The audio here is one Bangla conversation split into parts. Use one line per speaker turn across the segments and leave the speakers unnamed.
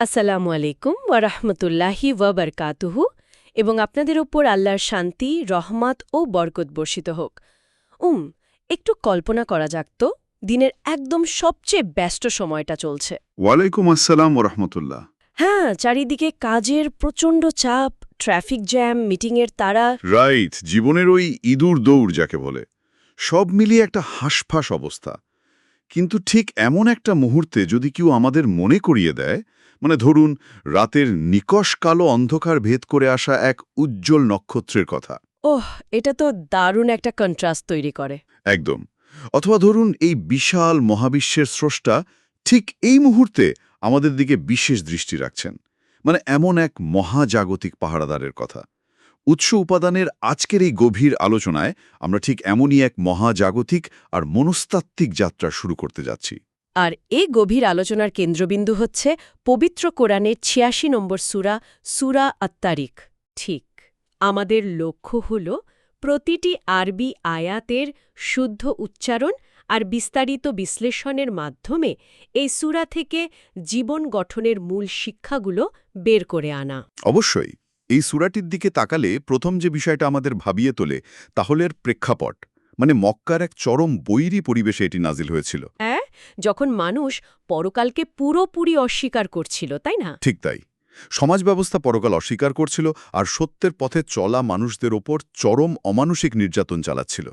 আসসালামু আলাইকুম ওয়ারাহমতুল্লাহি ওয়াবারকাতুহু এবং আপনাদের ওপর আল্লাহর শান্তি, রহমত ও বরকত বর্ষিত হোক। একটু কল্পনা করা যাক তো, দিনের একদম সবচেয়ে ব্যস্ত সময়টা চলছে।
ওয়ালাইকুম আসসালাম ওরহমতুল্লাহ।
হ্যাঁ, চারিদিকে কাজের প্রচণ্ড চাপ, ট্রাফিক জ্যাম, মিটিংয়ের তাড়া।
রাইট, জীবনের ওই ইঁদুর দৌড় যাকে বলে, সব মিলিয়ে একটা হাঁসফাঁস অবস্থা। কিন্তু ঠিক এমন একটা মুহূর্তে যদি কেউ আমাদের মনে করিয়ে দেয়, মানে ধরুন রাতের নিকষ কালো অন্ধকার ভেদ করে আসা এক উজ্জ্বল নক্ষত্রের কথা।
ওহ, এটা তো দারুণ একটা কন্ট্রাস্ট তৈরি করে।
একদম। অথবা ধরুন এই বিশাল মহাবিশ্বের স্রষ্টা ঠিক এই মুহূর্তে আমাদের দিকে বিশেষ দৃষ্টি রাখছেন, মানে এমন এক মহাজাগতিক পাহারাদারের কথা। উৎস উপাদানের আজকের এই গভীর আলোচনায় আমরা ঠিক এমনই এক মহাজাগতিক আর মনস্তাত্ত্বিক যাত্রা শুরু করতে যাচ্ছি।
আর এই গভীর আলোচনার কেন্দ্রবিন্দু হচ্ছে পবিত্র কোরআনের ৮৬ নম্বর সূরা, সূরা আত-তারিক। ঠিক, আমাদের লক্ষ্য হল প্রতিটি আরবি আয়াতের শুদ্ধ উচ্চারণ আর বিস্তারিত বিশ্লেষণের মাধ্যমে এই সূরা থেকে জীবন গঠনের মূল শিক্ষাগুলো বের করে আনা।
অবশ্যই এই সূরাটির দিকে তাকালে প্রথম যে বিষয়টা আমাদের ভাবিয়ে তোলে তাহলে এর প্রেক্ষাপট, মানে মক্কার এক চরম বৈরী পরিবেশে এটি নাজিল হয়েছিল।
হ্যাঁ, যখন মানুষ পরকালকে পুরোপুরি অস্বীকার করছিল, তাই না?
ঠিক তাই। সমাজ ব্যবস্থা পরকাল অস্বীকার করছিল আর সত্যের পথে চলা মানুষদের ওপর চরম অমানুষিক নির্যাতন চালাচ্ছিল।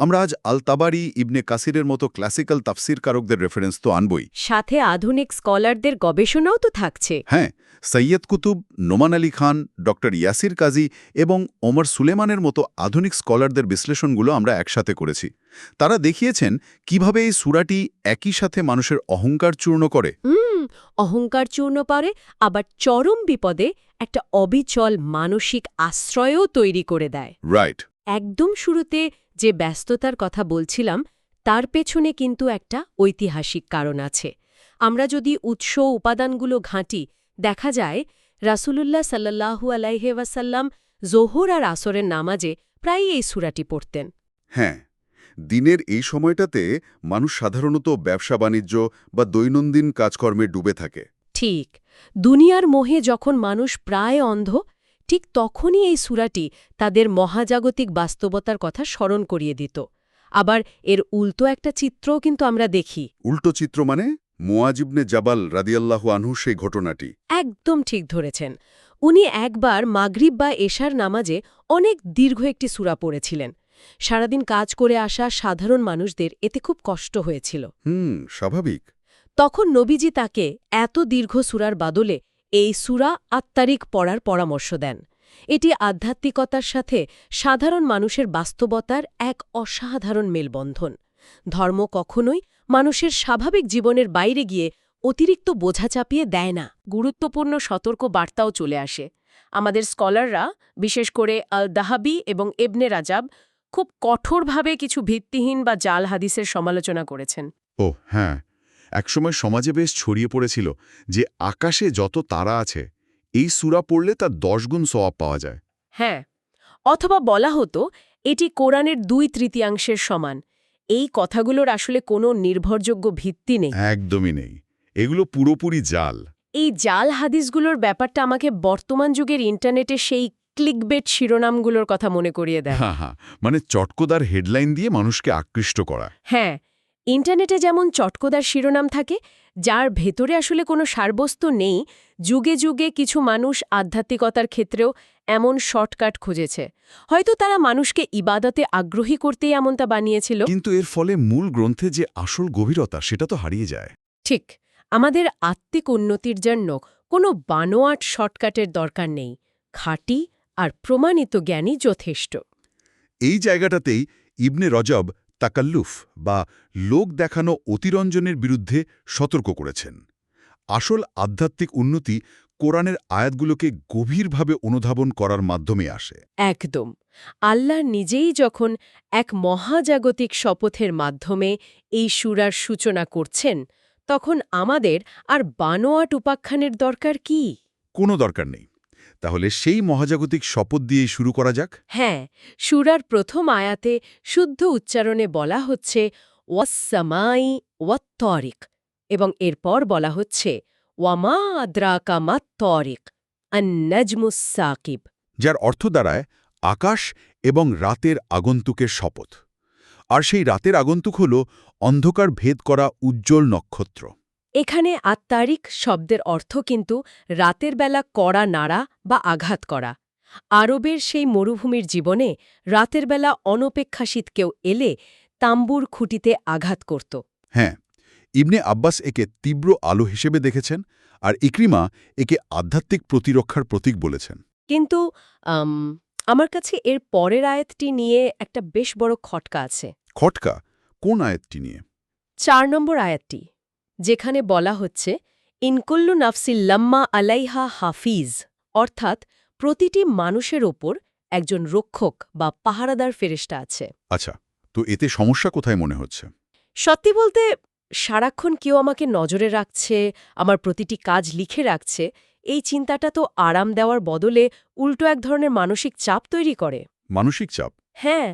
আমরা আজ আল তাবারি, ইবনে কাসিরের মতো ক্লাসিক্যাল তাফসিরকারকদের রেফারেন্স তো আনবই।
সাথে আধুনিক স্কলারদের গবেষণাও তো থাকছে।
হ্যাঁ, সৈয়দ কুতুব, নোমান আলী খান, ডক্টর ইয়াসির কাজী এবং ওমর সুলেমানের মতো আধুনিক স্কলারদের বিশ্লেষণগুলো আমরা একসাথে করেছি। তারা দেখিয়েছেন কিভাবে এই সূরাটি একই সাথে মানুষের অহংকার চূর্ণ করে।
অহংকার চূর্ণ পারে, আবার চরম বিপদে একটা অবিচল মানসিক আশ্রয়ও তৈরি করে দেয়।
রাইট।
একদম শুরুতে যে ব্যস্ততার কথা বলছিলাম, তার পেছনে কিন্তু একটা ঐতিহাসিক কারণ আছে। আমরা যদি উৎস উপাদানগুলো ঘাঁটি, দেখা যায় রাসূলুল্লাহ সাল্লাল্লাহু আলাইহি ওয়াসাল্লাম জোহর আর আসরের নামাজে প্রায়ই এই সূরাটি পড়তেন।
হ্যাঁ, দিনের এই সময়টাতে মানুষ সাধারণত ব্যবসা-বাণিজ্য বা দৈনন্দিন কাজকর্মে ডুবে থাকে।
ঠিক, দুনিয়ার মোহে যখন মানুষ প্রায় অন্ধ, ঠিক তখনই এই সূরাটি তাদের মহাজাগতিক বাস্তবতার কথা স্মরণ করিয়ে দিত। আবার এর উল্টো একটা চিত্রও কিন্তু আমরা দেখি।
উল্টো চিত্র মানে? মুয়াজ ইবনে জাবাল রাদিয়াল্লাহু আনহু সেই ঘটনাটি।
একদম ঠিক ধরেছেন। উনি একবার মাগরিব বা এশার নামাজে অনেক দীর্ঘ একটি সূরা পড়েছিলেন। সারাদিন কাজ করে আসা সাধারণ মানুষদের এতে খুব কষ্ট হয়েছিল।
স্বাভাবিক।
তখন নবীজি তাকে এত দীর্ঘ সূরার বদলে এই সূরা আত-তারিক পড়ার পরামর্শ দেন। এটি আধ্যাত্মিকতার সাথে সাধারণ মানুষের বাস্তবতার এক অসাধারণ মেলবন্ধন। ধর্ম কখনোই মানুষের স্বাভাবিক জীবনের বাইরে গিয়ে অতিরিক্ত বোঝা চাপিয়ে দেয় না। গুরুত্বপূর্ণ সতর্ক বার্তাও চলে আসে। আমাদের স্কলাররা, বিশেষ করে আল দাহাবি এবং ইবনে রাজাব, খুব কঠোরভাবে কিছু ভিত্তিহীন বা জাল হাদিসের সমালোচনা করেছেন।
ও হ্যাঁ, একসময় সমাজে বেশ ছড়িয়ে পড়েছিল যে আকাশে যত তারা আছে এই সূরা পড়লে তার 10 গুণ সওয়াব পাওয়া যায়।
হ্যাঁ, অথবা বলা হতো এটি কোরআনের 2/3 সমান। এই কথাগুলোর আসলে কোনো নির্ভরযোগ্য ভিত্তি নেই।
একদমই নেই, এগুলো পুরোপুরি জাল।
এই জাল হাদিসগুলোর ব্যাপারটা আমাকে বর্তমান যুগের ইন্টারনেটে সেই ক্লিকবেট শিরোনামগুলোর কথা মনে করিয়ে দেয়।
হ্যাঁ, মানে চটকদার হেডলাইন দিয়ে মানুষকে আকৃষ্ট করা।
হ্যাঁ, ইন্টারনেটে যেমন চটকদার শিরোনাম থাকে, যার ভেতরে আসলে কোনো সারবস্তু নেই, যুগে যুগে কিছু মানুষ আধ্যাত্মিকতার ক্ষেত্রেও এমন শর্টকাট খুঁজেছে। হয়তো তারা মানুষকে ইবাদতে আগ্রহী করতেই এমনটা বানিয়েছিল।
কিন্তু এর ফলে মূল গ্রন্থে যে আসল গভীরতা সেটা তো হারিয়ে যায়।
ঠিক, আমাদের আত্মিক উন্নতির জন্য কোনো বানোয়াট শর্টকাটের দরকার নেই। খাঁটি আর প্রমাণিত জ্ঞানই যথেষ্ট।
এই জায়গাটাতেই ইবনে রজব তাকাল্লুফ বা লোক দেখানো অতিরঞ্জনের বিরুদ্ধে সতর্ক করেছেন। আসল আধ্যাত্মিক উন্নতি কোরআনের আয়াতগুলোকে গভীরভাবে অনুধাবন করার মাধ্যমে আসে।
একদম, আল্লাহ নিজেই যখন এক মহাজাগতিক শপথের মাধ্যমে এই সূরার সূচনা করছেন, তখন আমাদের আর বানোয়াট উপাখ্যানের দরকার কি?
কোনো দরকার নেই। তাহলে সেই মহাজাগতিক শপথ দিয়েই শুরু করা যাক।
হ্যাঁ, সূরার প্রথম আয়াতে শুদ্ধ উচ্চারণে বলা হচ্ছে ওয়াস-সামাই ওয়াত-তারিক, এবং এরপর বলা হচ্ছে ওয়ামা আদ্রাকা মাত তরিক আন-নাজমুস সাকিব।
যার অর্থ দাঁড়ায় আকাশ এবং রাতের আগন্তুকের শপথ। আর সেই রাতের আগন্তুক হল অন্ধকার ভেদ করা উজ্জ্বল নক্ষত্র।
এখানে আত্মারিক শব্দের অর্থ কিন্তু রাতের বেলা কড়া নাড়া বা আঘাত করা। আরবের সেই মরুভূমির জীবনে রাতের বেলা অনপেক্ষা শীত কেউ এলে তাম্বুর খুঁটিতে আঘাত করত।
হ্যাঁ, ইবনে আব্বাস একে তীব্র আলো হিসেবে দেখেছেন, আর ইকরিমা একে আধ্যাত্মিক প্রতিরক্ষার প্রতীক বলেছেন।
কিন্তু আমার কাছে এর পরের আয়াতটি নিয়ে একটা বেশ বড় খটকা আছে।
খটকা কোন আয়াতটি নিয়ে?
৪ নম্বর আয়াতটি, যেখানে বলা হচ্ছে ইনকুল্লু নাফসিল লাম্মা আলাইহা হাফিজ, অর্থাৎ প্রতিটি মানুষের ওপর একজন রক্ষক বা পাহারাদার ফেরেশতা আছে।
আচ্ছা, তো এতে সমস্যা কোথায় মনে হচ্ছে?
সত্যি বলতে সারাক্ষণ কেউ আমাকে নজরে রাখছে, আমার প্রতিটি কাজ লিখে রাখছে, এই চিন্তাটা তো আরাম দেওয়ার বদলে উল্টো এক ধরনের মানসিক চাপ তৈরি করে।
মানসিক চাপ?
হ্যাঁ,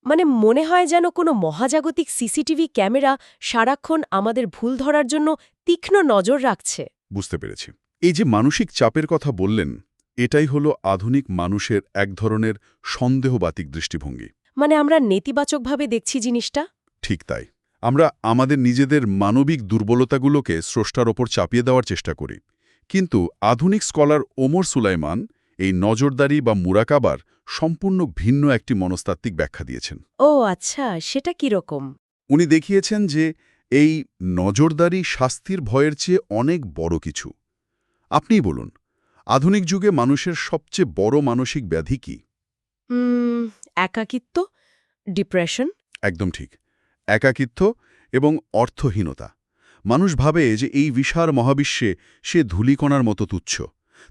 মানে মনে হয় যেন কোনো মহাজাগতিক সিসিটিভি ক্যামেরা সারাক্ষণ আমাদের ভুল ধরার জন্য তীক্ষ্ণ নজর রাখছে।
বুঝতে পেরেছি। এই যে মানসিক চাপের কথা বললেন, এটাই হলো আধুনিক মানুষের এক ধরনের সন্দেহবাতিক দৃষ্টিভঙ্গি।
মানে আমরা নেতিবাচকভাবে দেখছি জিনিসটা।
ঠিক তাই। আমরা আমাদের নিজেদের মানবিক দুর্বলতাগুলোকে স্রষ্টার ওপর চাপিয়ে দেওয়ার চেষ্টা করি। কিন্তু আধুনিক স্কলার ওমর সুলাইমান এই নজরদারি বা মুরাকাবার সম্পূর্ণ ভিন্ন একটি মনস্তাত্ত্বিক ব্যাখ্যা দিয়েছেন।
ও আচ্ছা, সেটা কিরকম?
উনি দেখিয়েছেন যে এই নজরদারি শাস্তির ভয়ের চেয়ে অনেক বড় কিছু। আপনিই বলুন, আধুনিক যুগে মানুষের সবচেয়ে বড় মানসিক ব্যাধি কি?
একাকিত্ব, ডিপ্রেশন।
একদম ঠিক। একাকিত্ব এবং অর্থহীনতা। মানুষ ভাবে যে এই বিশাল মহাবিশ্বে সে ধূলিকণার মতো তুচ্ছ,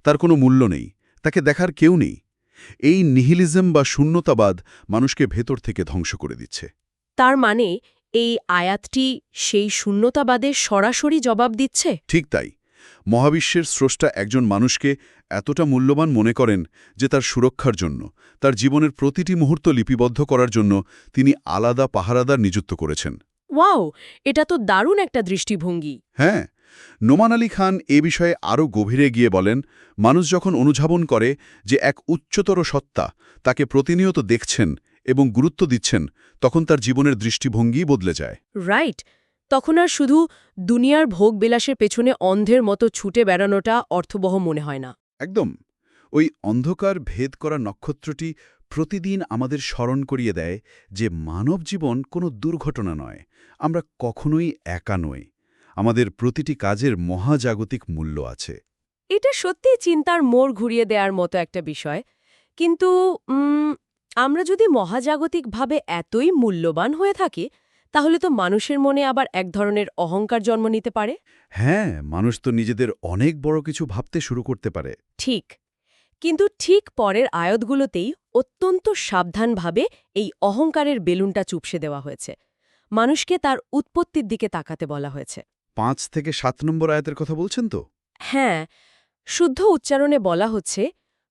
তার কোনো মূল্য নেই, তাকে দেখার কেউ নেই। এই নিহিলিজম বা শূন্যতাবাদ মানুষকে ভেতর থেকে ধ্বংস করে দিচ্ছে।
তার মানে এই আয়াতটি সেই শূন্যতাবাদের সরাসরি জবাব দিচ্ছে।
ঠিক তাই। মহাবিশ্বের স্রষ্টা একজন মানুষকে এতটা মূল্যবান মনে করেন যে তার সুরক্ষার জন্য, তার জীবনের প্রতিটি মুহূর্ত লিপিবদ্ধ করার জন্য তিনি আলাদা পাহারাদার নিযুক্ত করেছেন।
ওয়াও, এটা তো দারুণ একটা দৃষ্টিভঙ্গি।
হ্যাঁ, নোমান আলী খান এ বিষয়ে আরও গভীরে গিয়ে বলেন, মানুষ যখন অনুধাবন করে যে এক উচ্চতর সত্তা তাকে প্রতিনিয়ত দেখছেন এবং গুরুত্ব দিচ্ছেন, তখন তার জীবনের দৃষ্টিভঙ্গি বদলে যায়।
রাইট, তখন আর শুধু দুনিয়ার ভোগবিলাসের পেছনে অন্ধের মতো ছুটে বেড়ানোটা অর্থবহ মনে হয় না।
একদম। ওই অন্ধকার ভেদ করা নক্ষত্রটি প্রতিদিন আমাদের স্মরণ করিয়ে দেয় যে মানব জীবন কোনো দুর্ঘটনা নয়, আমরা কখনোই একা নই, আমাদের প্রতিটি কাজের মহাজাগতিক মূল্য আছে।
এটা সত্যিই চিন্তার মোড় ঘুরিয়ে দেওয়ার মতো একটা বিষয়। কিন্তু আমরা যদি মহাজাগতিকভাবে এতই মূল্যবান হয়ে থাকি, তাহলে তো মানুষের মনে আবার এক ধরনের অহংকার জন্ম নিতে পারে।
হ্যাঁ, মানুষ তো নিজেদের অনেক বড় কিছু ভাবতে শুরু করতে পারে।
ঠিক, কিন্তু ঠিক পরের আয়াতগুলোতেই অত্যন্ত সাবধানভাবে এই অহংকারের বেলুনটা চুপসে দেওয়া হয়েছে। মানুষকে তার উৎপত্তির দিকে তাকাতে বলা হয়েছে।
৫ থেকে ৭ নম্বর আয়াতের কথা বলছেন তো?
হ্যাঁ, শুদ্ধ উচ্চারণে বলা হচ্ছে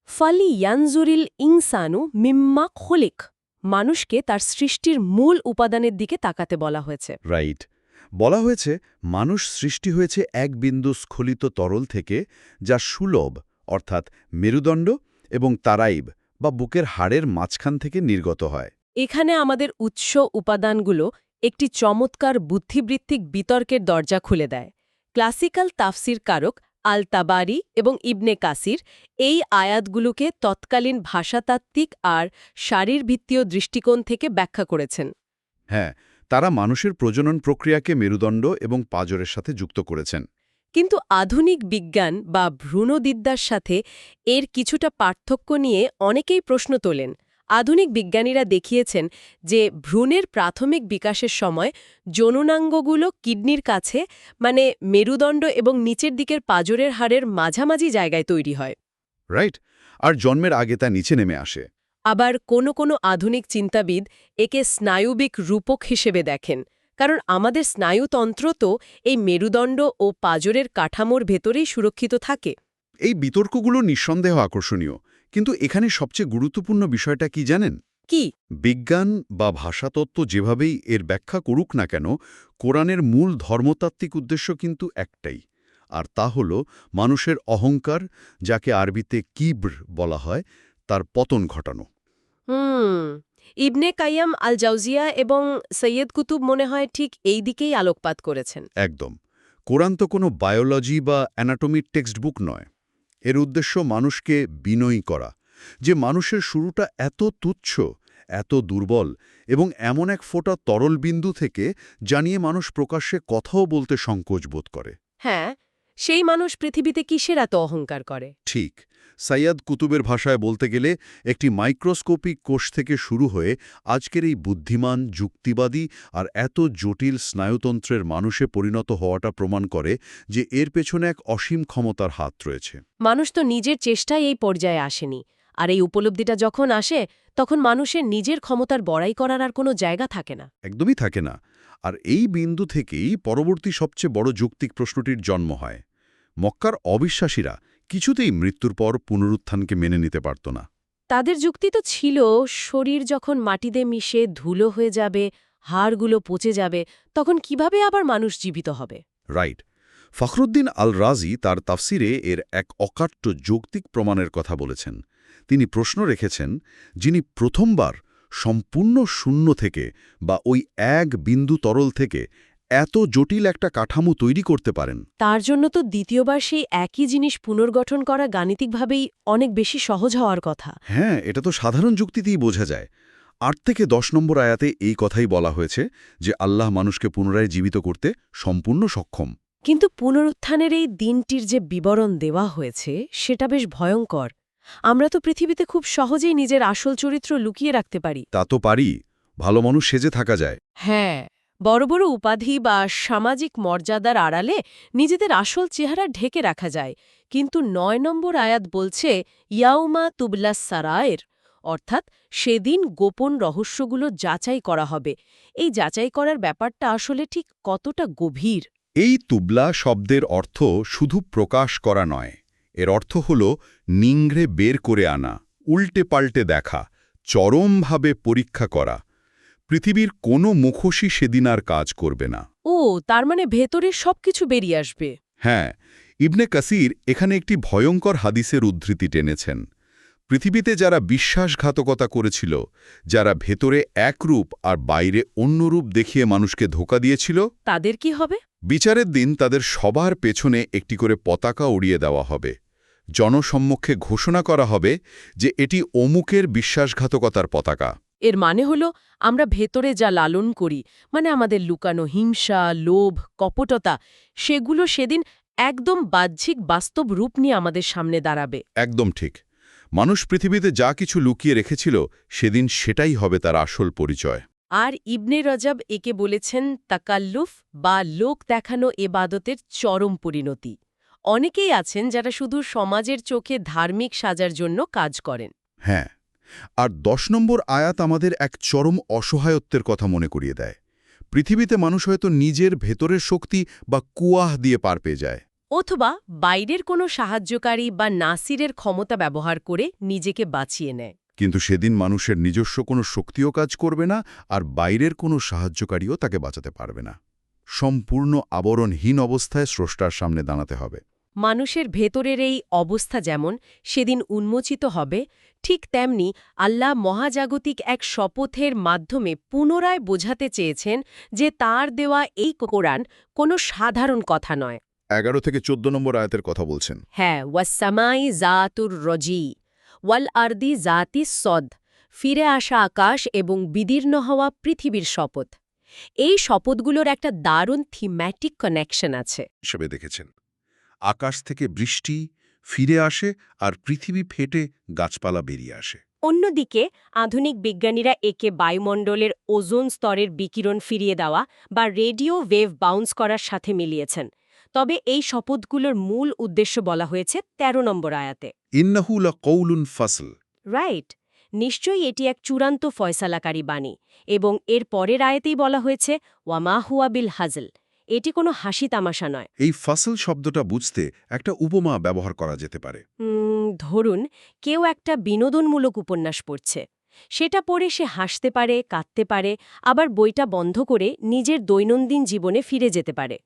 ফালি ইয়ানজুরিল ইনসানু মিম্মা খলিক। মানুষকে তার সৃষ্টির মূল উপাদানের দিকে তাকাতে বলা হয়েছে।
রাইট। বলা হয়েছে মানুষ সৃষ্টি হয়েছে এক বিন্দু স্খলিত তরল থেকে, যা সুলভ অর্থাৎ মেরুদণ্ড এবং তারাইব বা বুকের হাড়ের মাঝখান থেকে নির্গত হয়।
এখানে আমাদের উৎস উপাদানগুলো একটি চমৎকার বুদ্ধিবৃত্তিক বিতর্কের দরজা খুলে দেয়। ক্লাসিক্যাল তাফসির কারক আল তাবারি এবং ইবনে কাসির এই আয়াতগুলোকে তৎকালীন ভাষাতাত্ত্বিক আর শারীরভিত্তীয় দৃষ্টিকোণ থেকে ব্যাখ্যা করেছেন।
হ্যাঁ, তারা মানুষের প্রজনন প্রক্রিয়াকে মেরুদণ্ড এবং পাঁজরের সাথে যুক্ত করেছেন।
কিন্তু আধুনিক বিজ্ঞান বা ভ্রূণবিদ্যার সাথে এর কিছুটা পার্থক্য নিয়ে অনেকেই প্রশ্ন তোলেন। আধুনিক বিজ্ঞানীরা দেখিয়েছেন যে ভ্রূণের প্রাথমিক বিকাশের সময় যৌনাঙ্গগুলো কিডনির কাছে, মানে মেরুদণ্ড এবং নিচের দিকের পাঁজরের হাড়ের মাঝামাঝি জায়গায় তৈরি হয়।
রাইট। আর জন্মের আগে তা নিচে নেমে আসে।
আবার কোনো কোনো আধুনিক চিন্তাবিদ একে স্নায়ুবিক রূপক হিসেবে দেখেন, কারণ আমাদের স্নায়ুতন্ত্র তো এই মেরুদণ্ড ও পাঁজরের কাঠামোর ভেতরেই সুরক্ষিত থাকে।
এই বিতর্কগুলো নিঃসন্দেহ আকর্ষণীয়, কিন্তু এখানে সবচেয়ে গুরুত্বপূর্ণ বিষয়টা কি জানেন?
কি?
বিজ্ঞান বা ভাষাতত্ত্ব যেভাবেই এর ব্যাখ্যা করুক না কেন, কোরআনের মূল ধর্মতাত্ত্বিক উদ্দেশ্য কিন্তু একটাই: আর তা হল মানুষের অহংকার, যাকে আরবিতে কিব্র বলা হয়, তার পতন ঘটানো।
ইবনে কাইয়াম আল জাউজিয়া এবং সৈয়দ কুতুব মনে হয় ঠিক এই দিকেই আলোকপাত করেছেন।
একদম। কোরআন তো কোনো বায়োলজি বা অ্যানাটমির টেক্সট বুক নয়। এর উদ্দেশ্য মানুষকে বিনয়ী করা, যে মানুষের শুরুটা এত তুচ্ছ, এত দুর্বল এবং এমন এক ফোঁটা তরল বিন্দু থেকে জানিয়ে মানুষ প্রকাশ্যে কথাও বলতে সংকোচ বোধ করে।
হ্যাঁ, সেই মানুষ পৃথিবীতে কিসের এত অহংকার করে?
ঠিক। সাইয়াদ কুতুবের ভাষায় বলতে গেলে একটি মাইক্রোস্কোপিক কোষ থেকে শুরু হয়ে আজকের এই বুদ্ধিমান, যুক্তিবাদী আর এত জটিল স্নায়ুতন্ত্রের মানুষে পরিণত হওয়াটা প্রমাণ করে যে এর পেছনে এক অসীম ক্ষমতার হাত রয়েছে।
মানুষ তো নিজের চেষ্টায় এই পর্যায়ে আসেনি, আর এই উপলব্ধিটা যখন আসে তখন মানুষের নিজের ক্ষমতার বড়াই করার আর কোনো জায়গা থাকে না।
একদমই থাকে না। আর এই বিন্দু থেকেই পরবর্তী সবচেয়ে বড় যৌক্তিক প্রশ্নটির জন্ম হয়। মক্কার অবিশ্বাসীরা কিছুতেই মৃত্যুর পর পুনরুত্থানকে মেনে নিতে পারত না।
তাদের যুক্তি তো ছিল, শরীর যখন মাটিতে মিশে ধুলো হয়ে যাবে, হাড়গুলো পচে যাবে, তখন কিভাবে আবার মানুষ জীবিত হবে?
রাইট। ফখরুদ্দিন আল রাজি তার তাফসিরে এর এক অকাট্য যৌক্তিক প্রমাণের কথা বলেছেন। তিনি প্রশ্ন রেখেছেন, যিনি প্রথমবার সম্পূর্ণ শূন্য থেকে বা ওই এক বিন্দু তরল থেকে এত জটিল একটা কাঠামো তৈরি করতে পারেন,
তার জন্য তো দ্বিতীয়বার সেই একই জিনিস পুনর্গঠন করা গাণিতিকভাবেই অনেক বেশি সহজ হওয়ার কথা।
হ্যাঁ, এটা তো সাধারণ যুক্তিতেই বোঝা যায়। ৮ থেকে ১০ নম্বর আয়াতে এই কথাই বলা হয়েছে যে আল্লাহ মানুষকে পুনরায় জীবিত করতে সম্পূর্ণ সক্ষম।
কিন্তু পুনরুত্থানের এই দিনটির যে বিবরণ দেওয়া হয়েছে সেটা বেশ ভয়ঙ্কর। আমরা তো পৃথিবীতে খুব সহজেই নিজের আসল চরিত্র লুকিয়ে রাখতে পারি।
তা তো পারি, ভালো মানুষ সেজে থাকা যায়।
হ্যাঁ, বড় বড় উপাধি বা সামাজিক মর্যাদার আড়ালে নিজেদের আসল চেহারা ঢেকে রাখা যায়। কিন্তু ৯ নম্বর আয়াত বলছে ইয়াউমা তুবলাস সারায়ের, অর্থাৎ সেদিন গোপন রহস্যগুলো যাচাই করা হবে। এই যাচাই করার ব্যাপারটা আসলে ঠিক কতটা গভীর?
এই তুবলা শব্দের অর্থ শুধু প্রকাশ করা নয়, এর অর্থ হল নিংড়ে বের করে আনা, উল্টে পাল্টে দেখা, চরমভাবে পরীক্ষা করা। পৃথিবীর কোনো মুখোশই সেদিন আর কাজ করবে না।
ও, তার মানে ভেতরের সবকিছু বেরিয়ে আসবে।
হ্যাঁ, ইবনে কাসির এখানে একটি ভয়ঙ্কর হাদিসের উদ্ধৃতি টেনেছেন। পৃথিবীতে যারা বিশ্বাসঘাতকতা করেছিল, যারা ভেতরে এক রূপ আর বাইরে অন্য রূপ দেখিয়ে মানুষকে ধোঁকা দিয়েছিল,
তাদের কি হবে?
বিচারের দিন তাদের সবার পেছনে একটি করে পতাকা উড়িয়ে দেওয়া হবে। জনসম্মুখে ঘোষণা করা হবে যে এটি অমুকের বিশ্বাসঘাতকতার পতাকা।
এর মানে হলো আমরা ভেতরে যা লালন করি, মানে আমাদের লুকানো হিংসা, লোভ, কপটতা, সেগুলো সেদিন একদম বাহ্যিক বাস্তব রূপ নিয়ে আমাদের সামনে দাঁড়াবে।
একদম ঠিক। মানুষ পৃথিবীতে যা কিছু লুকিয়ে রেখেছিল সেদিন সেটাই হবে তার আসল পরিচয়।
আর ইবনে রজব একে বলেছেন তাকাল্লুফ বা লোক দেখানো এবাদতের চরম পরিণতি। অনেকেই আছেন যারা শুধু সমাজের চোখে ধার্মিক সাজার জন্য কাজ করেন।
হ্যাঁ, আর ১০ নম্বর আয়াত আমাদের এক চরম অসহায়ত্বের কথা মনে করিয়ে দেয়। পৃথিবীতে মানুষ হয়তো নিজের ভেতরের শক্তি বা কুয়াহ দিয়ে পার পেয়ে যায়,
অথবা বাইরের কোনো সাহায্যকারী বা নাসিরের ক্ষমতা ব্যবহার করে নিজেকে বাঁচিয়ে নেয়।
কিন্তু সেদিন মানুষের নিজস্ব কোনো শক্তিও কাজ করবে না, আর বাইরের কোনো সাহায্যকারীও তাকে বাঁচাতে পারবে না। সম্পূর্ণ আবরণহীন অবস্থায় স্রষ্টার সামনে দাঁড়াতে হবে।
মানুষের ভেতরের এই অবস্থা যেমন সেদিন উন্মোচিত হবে, ঠিক তেমনি আল্লাহ মহাজাগতিক এক শপথের মাধ্যমে পুনরায় বোঝাতে চেয়েছেন যে তার দেওয়া এই কোরআন কোনো সাধারণ কথা নয়।
১১ থেকে ১৪ নম্বর আয়াতের কথা বলছেন।
হ্যাঁ, ওয়াসসামাই জাতুর রজি ওয়াল আরদি জাতি সদ, ফিরে আসা আকাশ এবং বিদীর্ণ হওয়া পৃথিবীর শপথ। এই শপথগুলোর একটা দারুণ থিম্যাটিক কানেকশন আছে।
হিসেবে দেখেছেন, আকাশ থেকে বৃষ্টি ফিরে আসে আর পৃথিবী ফেটে গাছপালা বেরিয়ে আসে।
অন্যদিকে আধুনিক বিজ্ঞানীরা একে বায়ুমণ্ডলের ওজোন স্তরের বিকিরণ ফিরিয়ে দেওয়া বা রেডিও ওয়েভ বাউন্স করার সাথে মিলিয়েছেন। তবে এই শপথগুলোর মূল উদ্দেশ্য বলা হয়েছে ১৩ নম্বর আয়াতে।
ইন্নাহু লাকাউলুন ফাসল।
রাইট, নিশ্চয়ই এটি এক চূড়ান্ত ফয়সালাকারী বাণী, এবং এর পরের আয়াতেই বলা হয়েছে ওয়ামা হুয়া বিল হাজল, এটি কোনো হাসি তামাশা নয়।
এই ফাসল শব্দটা বুঝতে একটা উপমা ব্যবহার করা যেতে পারে।
ধরুন কেউ একটা বিনোদনমূলক উপন্যাস পড়ছে, সেটা পড়ে সে হাসতে পারে, কাঁদতে পারে, আবার বইটা বন্ধ করে নিজের দৈনন্দিন জীবনে ফিরে যেতে পারে।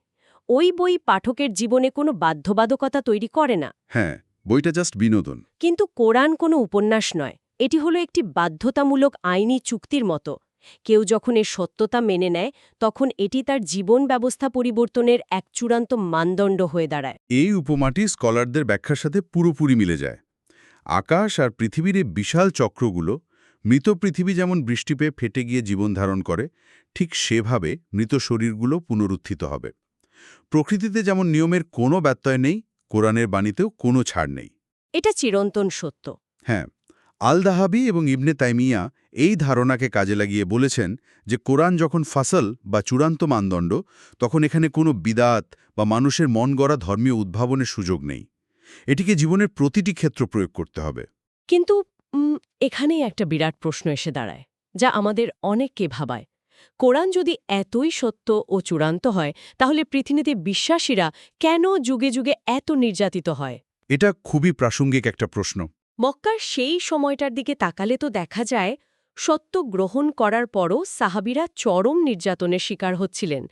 ওই বই পাঠকের জীবনে কোনো বাধ্যবাধকতা তৈরি করে না।
হ্যাঁ, বইটা জাস্ট বিনোদন।
কিন্তু কোরআন কোনো উপন্যাস নয়, এটি হলো একটি বাধ্যতামূলক আইনি চুক্তির মতো। কেউ যখন এর সত্যতা মেনে নেয় তখন এটি তার জীবন ব্যবস্থা পরিবর্তনের এক চূড়ান্ত মানদণ্ড হয়ে দাঁড়ায়।
এই উপমাটি স্কলারদের ব্যাখ্যার সাথে পুরোপুরি মিলে যায়। আকাশ আর পৃথিবীর এই বিশাল চক্রগুলো, মৃত পৃথিবী যেমন বৃষ্টি পেয়ে ফেটে গিয়ে জীবন ধারণ করে, ঠিক সেভাবে মৃত শরীরগুলো পুনরুত্থিত হবে। প্রকৃতিতে যেমন নিয়মের কোনো ব্যত্যয় নেই, কোরআনের বাণীতেও কোনো ছাড় নেই।
এটা চিরন্তন সত্য।
হ্যাঁ, আল দাহাবি এবং ইবনে তাইমিয়া এই ধারণাকে কাজে লাগিয়ে বলেছেন যে কোরআন যখন ফাসল বা চূড়ান্ত মানদণ্ড, তখন এখানে কোনো বিদাত বা মানুষের মন গড়া ধর্মীয় উদ্ভাবনের সুযোগ নেই। এটিকে জীবনের প্রতিটি ক্ষেত্র প্রয়োগ করতে হবে।
কিন্তু এখানেই একটা বিরাট প্রশ্ন এসে দাঁড়ায়, যা আমাদের অনেককে ভাবায়। কোরআন যদি এতই সত্য ও চূড়ান্ত হয়, তাহলে পৃথিবীতে বিশ্বাসীরা কেন যুগে যুগে এত নির্যাতিত হয়?
এটা খুবই প্রাসঙ্গিক একটা প্রশ্ন।
মক্কার সেই সময়টার দিকে তাকালে তো দেখা যায় সত্য গ্রহণ করার পরও সাহাবীরা চরম নির্যাতনের শিকার হচ্ছিলেন।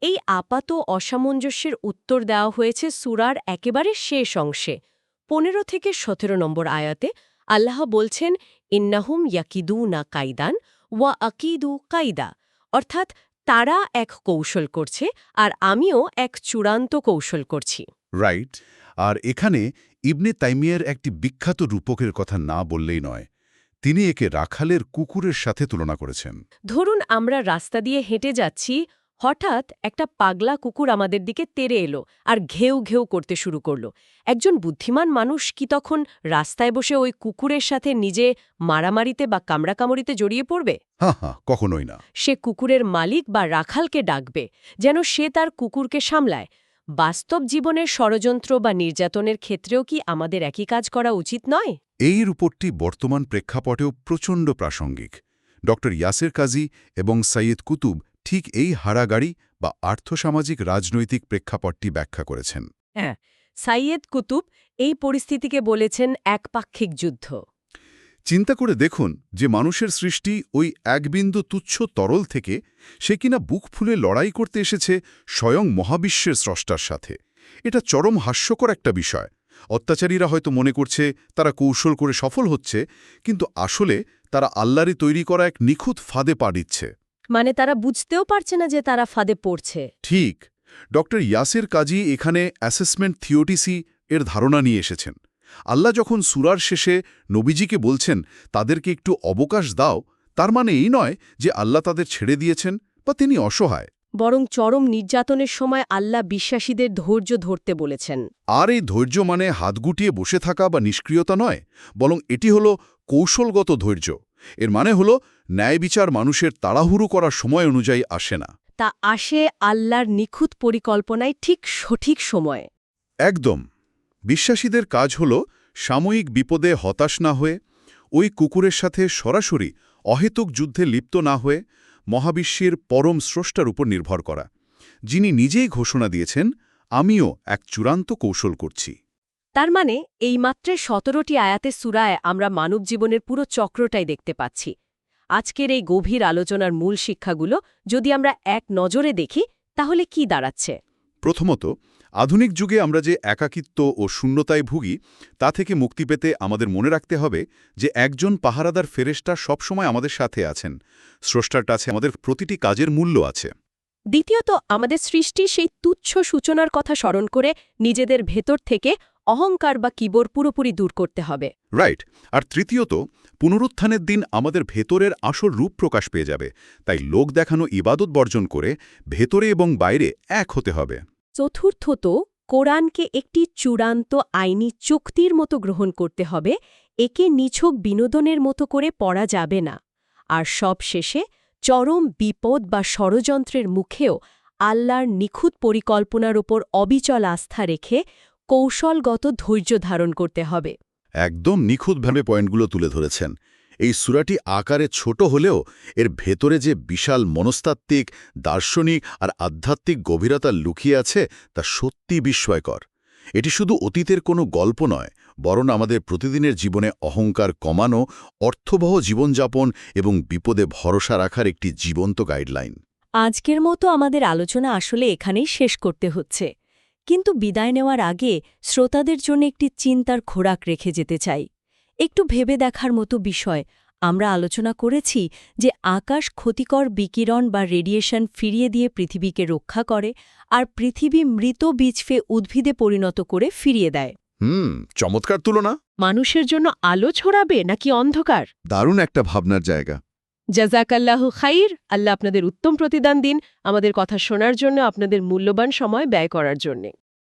এই আপাত অসামঞ্জস্যের উত্তর দেওয়া হয়েছে সূরার একেবারে শেষ অংশে 15 থেকে 17 নম্বর আয়াতে। আল্লাহ বলছেন, ইন্নাহুম ইয়াকিদুনা কাইদান ওয়া আকিদু কাইদা, অর্থাৎ তারা এক কৌশল করছে আর আমিও এক চূড়ান্ত কৌশল করছি।
রাইট। আর এখানে ইবনে তাইমিয়ার একটি বিখ্যাত রূপকের কথা না বললেই নয়। তিনি একে রাখালের কুকুরের সাথে তুলনা করেছেন।
ধরুন আমরা রাস্তা দিয়ে হেঁটে যাচ্ছি, হঠাৎ একটা পাগলা কুকুর আমাদের দিকে তেড়ে এলো আর ঘেউ ঘেউ করতে শুরু করল। একজন বুদ্ধিমান মানুষ কি তখন রাস্তায় বসে ওই কুকুরের সাথে নিজে মারামারিতে বা কামড়াকামড়িতে জড়িয়ে পড়বে?
হ্যাঁ, কখনোই না।
সে কুকুরের মালিক বা রাখালকে ডাকবে যেন সে তার কুকুরকে সামলায়। বাস্তব জীবনের ষড়যন্ত্র বা নির্যাতনের ক্ষেত্রেও কি আমাদের একই কাজ করা উচিত নয়?
এই রূপকটি বর্তমান প্রেক্ষাপটেও প্রচণ্ড প্রাসঙ্গিক। ড ইয়াসের কাজী এবং সৈয়দ কুতুব ঠিক এই হারাগাড়ি বা আর্থসামাজিক রাজনৈতিক প্রেক্ষাপটটি ব্যাখ্যা করেছেন।
হ্যাঁ, সাইয়েদ কুতুব এই পরিস্থিতিকে বলেছেন একপাক্ষিক যুদ্ধ।
চিন্তা করে দেখুন যে মানুষের সৃষ্টি ওই এক বিন্দু তুচ্ছ তরল থেকে সে কিনা বুক ফুলে লড়াই করতে এসেছে স্বয়ং মহাবিশ্বের স্রষ্টার সাথে। এটা চরম হাস্যকর একটা বিষয়। অত্যাচারীরা হয়তো মনে করছে তারা কৌশল করে সফল হচ্ছে, কিন্তু আসলে তারা আল্লাহরই তৈরি করা এক নিখুঁত ফাঁদে পা দিচ্ছে।
মানে তারা বুঝতেও পারছে না যে তারা ফাঁদে পড়ছে।
ঠিক। ড ইয়াসের কাজী এখানে অ্যাসেসমেন্ট থিওরিসি এর ধারণা নিয়ে এসেছেন। আল্লাহ যখন সূরার শেষে নবীজিকে বলছেন তাদেরকে একটু অবকাশ দাও, তার মানে এই নয় যে আল্লাহ তাদের ছেড়ে দিয়েছেন বা তিনি অসহায়।
বরং চরম নির্যাতনের সময় আল্লাহ বিশ্বাসীদের ধৈর্য ধরতে বলেছেন।
আর এই ধৈর্য মানে হাত গুটিয়ে বসে থাকা বা নিষ্ক্রিয়তা নয়, বরং এটি হল কৌশলগত ধৈর্য। এর মানে হল ন্যায় বিচার মানুষের তাড়াহুড়ো করার সময় অনুযায়ী আসে না,
তা আসে আল্লাহর নিখুঁত পরিকল্পনায় ঠিক সঠিক সময়ে।
একদম। বিশ্বাসীদের কাজ হল সাময়িক বিপদে হতাশ না হয়ে, ওই কুকুরের সাথে সরাসরি অহেতুক যুদ্ধে লিপ্ত না হয়ে মহাবিশ্বের পরম স্রষ্টার উপর নির্ভর করা, যিনি নিজেই ঘোষণা দিয়েছেন, আমিও এক চূড়ান্ত কৌশল করছি।
তার মানে এই মাত্রে 17টি আয়াতে সূরায় আমরা মানব জীবনের পুরো চক্রটাই দেখতে পাচ্ছি। আজকের এই গভীর আলোচনার মূল শিক্ষাগুলো যদি আমরা এক নজরে দেখি, তাহলে কি দাঁড়াচ্ছে?
প্রথমত, আধুনিক যুগে আমরা যে একাকিত্ব ও শূন্যতায় ভুগি, তা থেকে মুক্তি পেতে আমাদের মনে রাখতে হবে যে একজন পাহারাদার ফেরেশতা সবসময় আমাদের সাথে আছেন। স্রষ্টার কাছে আমাদের প্রতিটি কাজের মূল্য আছে।
দ্বিতীয়ত, আমাদের সৃষ্টি সেই তুচ্ছ সূচনার কথা স্মরণ করে নিজেদের ভেতর থেকে অহংকার বা কিবর পুরোপুরি দূর করতে হবে।
রাইট। আর তৃতীয়ত, পুনরুত্থানের দিন আমাদের ভেতরের আসল রূপ প্রকাশ পেয়ে যাবে। তাই লোক দেখানো ইবাদত বর্জন করে ভেতরে এবং বাইরে এক হতে হবে।
চতুর্থত, কোরআনকে একটি চূড়ান্ত আইনি চুক্তির মতো গ্রহণ করতে হবে। একে নিছক বিনোদনের মতো করে পড়া যাবে না। আর সব শেষে, চরম বিপদ বা ষড়যন্ত্রের মুখেও আল্লাহর নিখুঁত পরিকল্পনার ওপর অবিচল আস্থা রেখে কৌশলগত ধৈর্য ধারণ করতে হবে।
একদম নিখুঁতভাবে পয়েন্টগুলো তুলে ধরেছেন। এই সূরাটি আকারে ছোট হলেও এর ভেতরে যে বিশাল মনস্তাত্ত্বিক, দার্শনিক আর আধ্যাত্মিক গভীরতা লুকিয়ে আছে তা সত্যি বিস্ময়কর। এটি শুধু অতীতের কোনো গল্প নয়, বরং আমাদের প্রতিদিনের জীবনে অহংকার কমানো, অর্থবহ জীবনযাপন এবং বিপদে ভরসা রাখার একটি জীবন্ত গাইডলাইন।
আজকের মতো আমাদের আলোচনা আসলে এখানেই শেষ করতে হচ্ছে কিন্তু বিদায় নেওয়ার আগে শ্রোতাদের জন্য একটি চিন্তার খোরাক রেখে যেতে চাই একটু ভেবে দেখার মতো বিষয় আমরা আলোচনা করেছি যে আকাশ ক্ষতিকর বিকিরণ বা রেডিয়েশন ফিরিয়ে দিয়ে পৃথিবীকে রক্ষা করে আর পৃথিবী মৃত বীজফে উদ্ভিদে পরিণত করে ফিরিয়ে দেয়
চমৎকার তুলনা।
মানুষের জন্য আলো ছড়াবে নাকি অন্ধকার
দারুণ একটা ভাবনার জায়গা।
জাজাকাল্লাহু খাইর। আল্লাহ আপনাদের উত্তম প্রতিদান দিন আমাদের কথা শোনার জন্য, আপনাদের মূল্যবান সময় ব্যয় করার জন্য।